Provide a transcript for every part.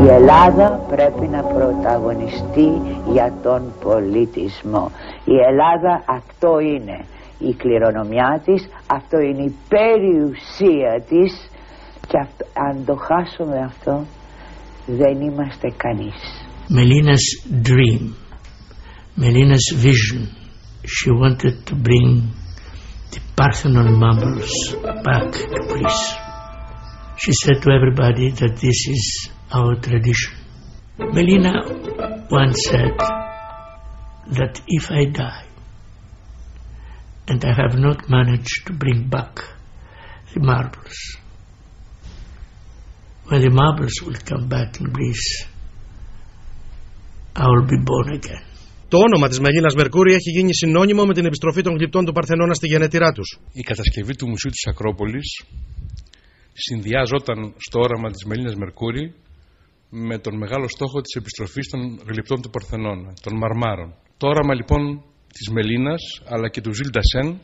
Η Ελλάδα πρέπει να πρωταγωνιστεί για τον πολιτισμό. Η Ελλάδα αυτό είναι η κληρονομιά της, αυτό είναι η περιουσία της, και αυτό, αν το χάσουμε αυτό δεν είμαστε κανείς. Melina's dream, Melina's vision, she wanted to bring the Parthenon marbles back to Greece. She said to everybody that this is our tradition. Melina once said that if I die and I have not managed to bring back the marbles, when the marbles will come back in Greece, I will be born again. Το όνομα της Μελίνας Μερκούρη έχει γίνει συνώνυμο με την επιστροφή των γλυπτών του Παρθενώνα στη γενέτειρά τους. Η κατασκευή του Μουσείου της Ακρόπολης συνδυάζονταν στο όραμα της Μελίνας Μερκούρη με τον μεγάλο στόχο της επιστροφής των γλυπτών του Παρθενώνα, των μαρμάρων. Το όραμα λοιπόν της Μελίνας αλλά και του Ζιλ Ντασέν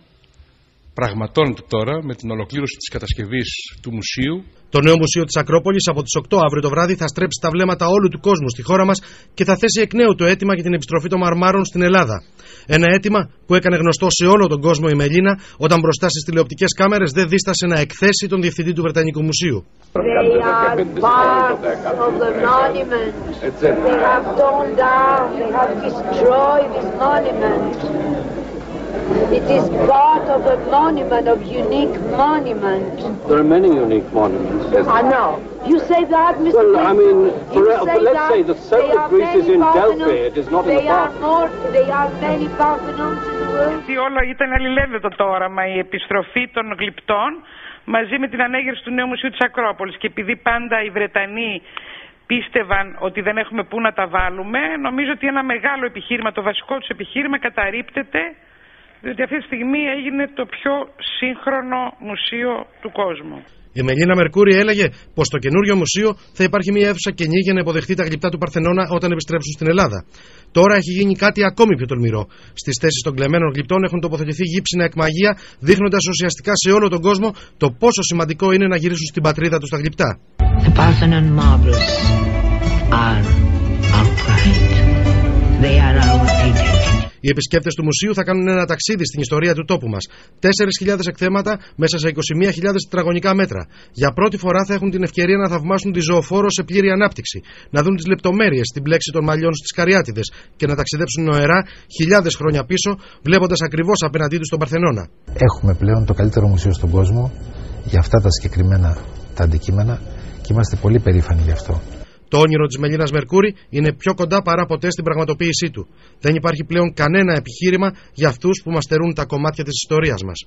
πραγματώνεται τώρα με την ολοκλήρωση της κατασκευής του μουσείου. Το νέο Μουσείο της Ακρόπολης από τις 8 αύριο το βράδυ θα στρέψει τα βλέμματα όλου του κόσμου στη χώρα μας και θα θέσει εκ νέου το αίτημα για την επιστροφή των μαρμάρων στην Ελλάδα. Ένα αίτημα που έκανε γνωστό σε όλο τον κόσμο η Μελίνα όταν μπροστά στις τηλεοπτικές κάμερες δεν δίστασε να εκθέσει τον διευθυντή του Βρετανικού Μουσείου. It is part of a monument, of unique monument. There are many unique monuments. Yes. I know. You say that, Mr. Well, I mean, let's say the center of Greece is in Delphi. It is not in the Parthenon. There are many Parthenons in the world. Όλο ήταν αλληλένδετο το όραμα, η επιστροφή των γλυπτών μαζί με την ανέγερση του νέου Μουσείου της Ακρόπολης. Και επειδή πάντα οι Βρετανοί πίστευαν ότι δεν έχουμε πού να τα βάλουμε, νομίζω ότι ένα μεγάλο επιχείρημα, το βασικό τους επιχείρημα, καταρρίπτεται. Διότι αυτή τη στιγμή έγινε το πιο σύγχρονο μουσείο του κόσμου. Η Μελίνα Μερκούρη έλεγε πως στο καινούριο μουσείο θα υπάρχει μια αίθουσα κενή για να υποδεχτεί τα γλυπτά του Παρθενώνα όταν επιστρέψουν στην Ελλάδα. Τώρα έχει γίνει κάτι ακόμη πιο τολμηρό. Στις θέσεις των κλεμμένων γλυπτών έχουν τοποθετηθεί γύψινα εκμαγεία, δείχνοντας ουσιαστικά σε όλο τον κόσμο το πόσο σημαντικό είναι να γυρίσουν στην πατρίδα τους τα γλυπτά. The Parthenon marbles are our pride. They are our identity. Οι επισκέπτες του μουσείου θα κάνουν ένα ταξίδι στην ιστορία του τόπου μας. 4.000 εκθέματα μέσα σε 21.000 τετραγωνικά μέτρα. Για πρώτη φορά θα έχουν την ευκαιρία να θαυμάσουν τη ζωοφόρο σε πλήρη ανάπτυξη, να δουν τις λεπτομέρειες στην πλέξη των μαλλιών στις Καριάτιδες και να ταξιδέψουν νοερά χιλιάδες χρόνια πίσω, βλέποντας ακριβώς απέναντί τους τον Παρθενώνα. Έχουμε πλέον το καλύτερο μουσείο στον κόσμο για αυτά τα συγκεκριμένα τα αντικείμενα και είμαστε πολύ περήφανοι γι' αυτό. Το όνειρο της Μελίνας Μερκούρη είναι πιο κοντά παρά ποτέ στην πραγματοποίησή του. Δεν υπάρχει πλέον κανένα επιχείρημα για αυτούς που μας στερούν τα κομμάτια της ιστορίας μας.